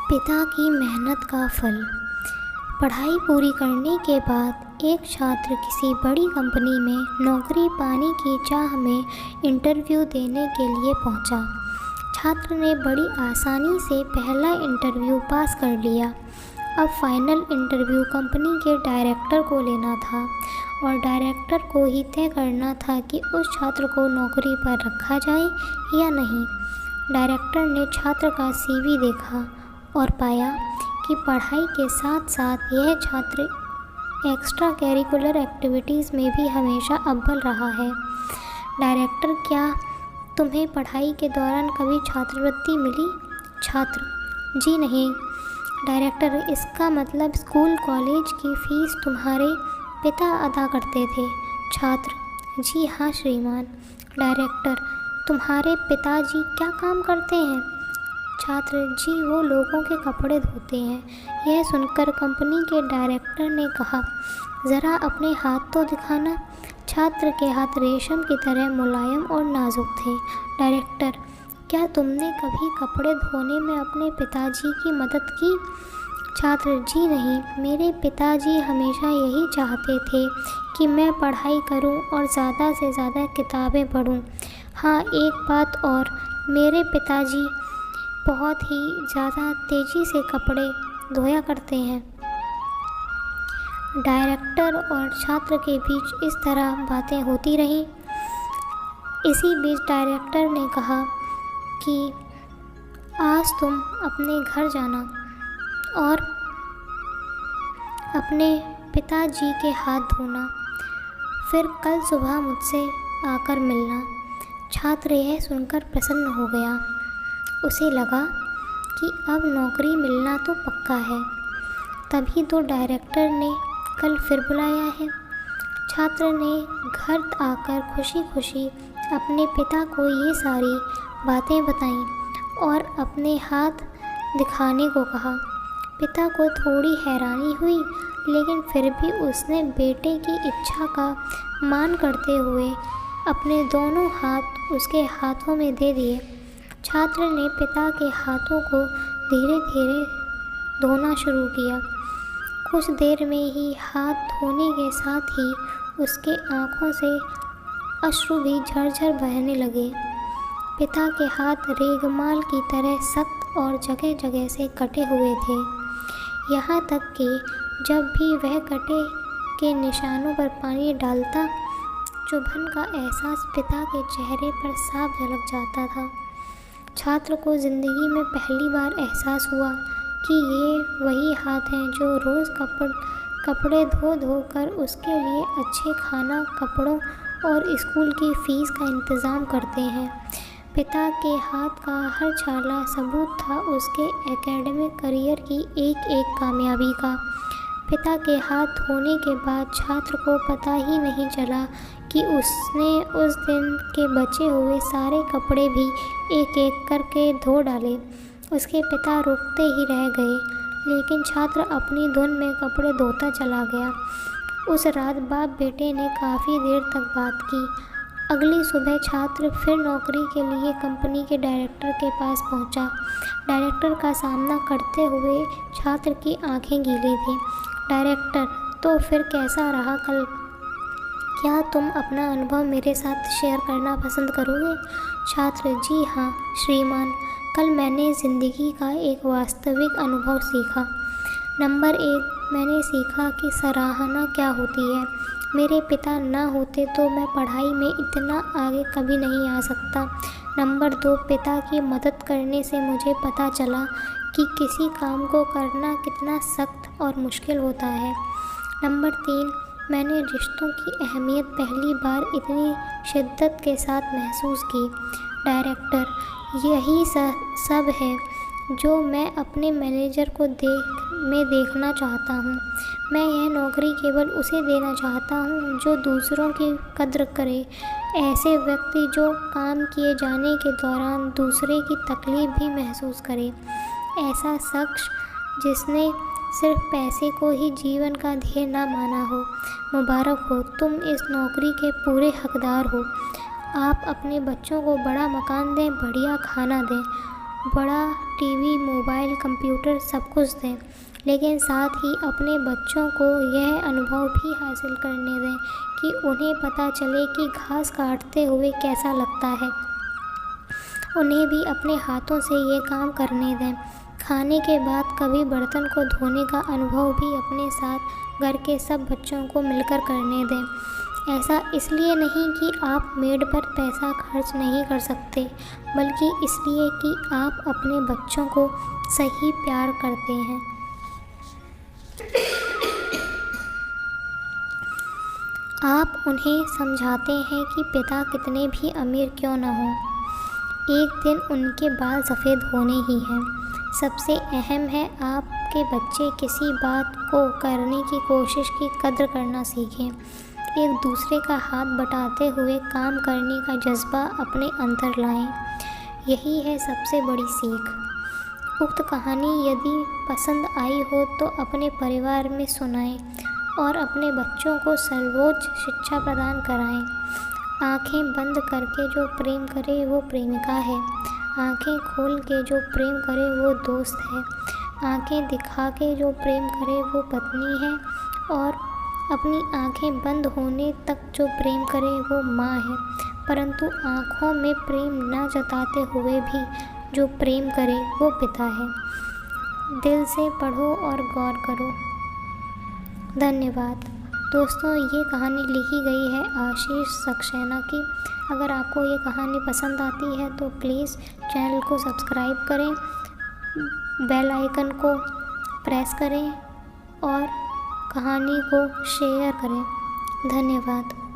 पिता की मेहनत का फल। पढ़ाई पूरी करने के बाद एक छात्र किसी बड़ी कंपनी में नौकरी पाने की चाह में इंटरव्यू देने के लिए पहुंचा। छात्र ने बड़ी आसानी से पहला इंटरव्यू पास कर लिया। अब फाइनल इंटरव्यू कंपनी के डायरेक्टर को लेना था और डायरेक्टर को ही तय करना था कि उस छात्र को नौकरी पर रखा जाए या नहीं। डायरेक्टर ने छात्र का सीवी देखा और पाया कि पढ़ाई के साथ साथ यह छात्र एक्स्ट्रा करिकुलर एक्टिविटीज़ में भी हमेशा अव्वल रहा है। डायरेक्टर, क्या तुम्हें पढ़ाई के दौरान कभी छात्रवृत्ति मिली? छात्र, जी नहीं। डायरेक्टर, इसका मतलब स्कूल कॉलेज की फ़ीस तुम्हारे पिता अदा करते थे? छात्र, जी हाँ श्रीमान। डायरेक्टर, तुम्हारे पिताजी क्या काम करते हैं? छात्र, जी वो लोगों के कपड़े धोते हैं। यह सुनकर कंपनी के डायरेक्टर ने कहा, ज़रा अपने हाथ तो दिखाना। छात्र के हाथ रेशम की तरह मुलायम और नाजुक थे। डायरेक्टर, क्या तुमने कभी कपड़े धोने में अपने पिताजी की मदद की? छात्र, जी नहीं। मेरे पिताजी हमेशा यही चाहते थे कि मैं पढ़ाई करूं और ज़्यादा से ज़्यादा किताबें पढूं। हाँ, एक बात और, मेरे पिताजी बहुत ही ज़्यादा तेज़ी से कपड़े धोया करते हैं। डायरेक्टर और छात्र के बीच इस तरह बातें होती रहीं। इसी बीच डायरेक्टर ने कहा कि आज तुम अपने घर जाना और अपने पिताजी के हाथ धोना, फिर कल सुबह मुझसे आकर मिलना। छात्र यह सुनकर प्रसन्न हो गया। उसे लगा कि अब नौकरी मिलना तो पक्का है। तभी तो डायरेक्टर ने कल फिर बुलाया है। छात्र ने घर आकर खुशी खुशी अपने पिता को ये सारी बातें बताईं और अपने हाथ दिखाने को कहा। पिता को थोड़ी हैरानी हुई, लेकिन फिर भी उसने बेटे की इच्छा का मान करते हुए अपने दोनों हाथ उसके हाथों में दे दिए। छात्र ने पिता के हाथों को धीरे धीरे धोना शुरू किया। कुछ देर में ही हाथ धोने के साथ ही उसके आँखों से अश्रु भी झरझर बहने लगे। पिता के हाथ रेगमाल की तरह सख्त और जगह जगह से कटे हुए थे। यहाँ तक कि जब भी वह कटे के निशानों पर पानी डालता, चुभन का एहसास पिता के चेहरे पर साफ झलक जाता था। छात्र को ज़िंदगी में पहली बार एहसास हुआ कि ये वही हाथ हैं जो रोज़ कपड़े धो धो कर उसके लिए अच्छे खाना, कपड़ों और स्कूल की फ़ीस का इंतज़ाम करते हैं। पिता के हाथ का हर छाला सबूत था उसके एकेडमिक करियर की एक एक कामयाबी का। पिता के हाथ धोने के बाद छात्र को पता ही नहीं चला कि उसने उस दिन के बचे हुए सारे कपड़े भी एक एक करके धो डाले। उसके पिता रुकते ही रह गए, लेकिन छात्र अपनी धुन में कपड़े धोता चला गया। उस रात बाप बेटे ने काफ़ी देर तक बात की। अगली सुबह छात्र फिर नौकरी के लिए कंपनी के डायरेक्टर के पास पहुंचा। डायरेक्टर का सामना करते हुए छात्र की आंखें गीली थीं। डायरेक्टर, तो फिर कैसा रहा कल? क्या तुम अपना अनुभव मेरे साथ शेयर करना पसंद करोगे? छात्र, जी हाँ श्रीमान। कल मैंने ज़िंदगी का एक वास्तविक अनुभव सीखा। नंबर 1, मैंने सीखा कि सराहना क्या होती है। मेरे पिता ना होते तो मैं पढ़ाई में इतना आगे कभी नहीं आ सकता। नंबर 2, पिता की मदद करने से मुझे पता चला कि किसी काम को करना कितना सख्त और मुश्किल होता है। नंबर 3, मैंने रिश्तों की अहमियत पहली बार इतनी शिद्दत के साथ महसूस की। डायरेक्टर, यही सब है जो मैं अपने मैनेजर को देखना चाहता हूँ। मैं यह नौकरी केवल उसे देना चाहता हूँ जो दूसरों की कद्र करे, ऐसे व्यक्ति जो काम किए जाने के दौरान दूसरे की तकलीफ़ भी महसूस करे, ऐसा शख्स जिसने सिर्फ पैसे को ही जीवन का ध्येय ना माना हो। मुबारक हो, तुम इस नौकरी के पूरे हकदार हो। आप अपने बच्चों को बड़ा मकान दें, बढ़िया खाना दें, बड़ा टीवी, मोबाइल, कंप्यूटर सब कुछ दें, लेकिन साथ ही अपने बच्चों को यह अनुभव भी हासिल करने दें कि उन्हें पता चले कि घास काटते हुए कैसा लगता है। उन्हें भी अपने हाथों से ये काम करने दें। खाने के बाद कभी बर्तन को धोने का अनुभव भी अपने साथ घर के सब बच्चों को मिलकर करने दें। ऐसा इसलिए नहीं कि आप मेड पर पैसा खर्च नहीं कर सकते, बल्कि इसलिए कि आप अपने बच्चों को सही प्यार करते हैं। आप उन्हें समझाते हैं कि पिता कितने भी अमीर क्यों न हों, एक दिन उनके बाल सफ़ेद होने ही हैं। सबसे अहम है आपके बच्चे किसी बात को करने की कोशिश की कद्र करना सीखें। एक दूसरे का हाथ बटाते हुए काम करने का जज्बा अपने अंदर लाएं। यही है सबसे बड़ी सीख। उक्त कहानी यदि पसंद आई हो तो अपने परिवार में सुनाएं और अपने बच्चों को सर्वोच्च शिक्षा प्रदान कराएं। आंखें बंद करके जो प्रेम करे वो प्रेमिका है, आंखें खोल के जो प्रेम करे वो दोस्त है, आंखें दिखा के जो प्रेम करे वो पत्नी है, और अपनी आंखें बंद होने तक जो प्रेम करे वो माँ है। परंतु आँखों में प्रेम न जताते हुए भी जो प्रेम करे वो पिता है। दिल से पढ़ो और गौर करो। धन्यवाद। दोस्तों, ये कहानी लिखी गई है आशीष सक्सेना की। अगर आपको ये कहानी पसंद आती है तो प्लीज़ चैनल को सब्सक्राइब करें, बेल आइकन को प्रेस करें और कहानी को शेयर करें। धन्यवाद।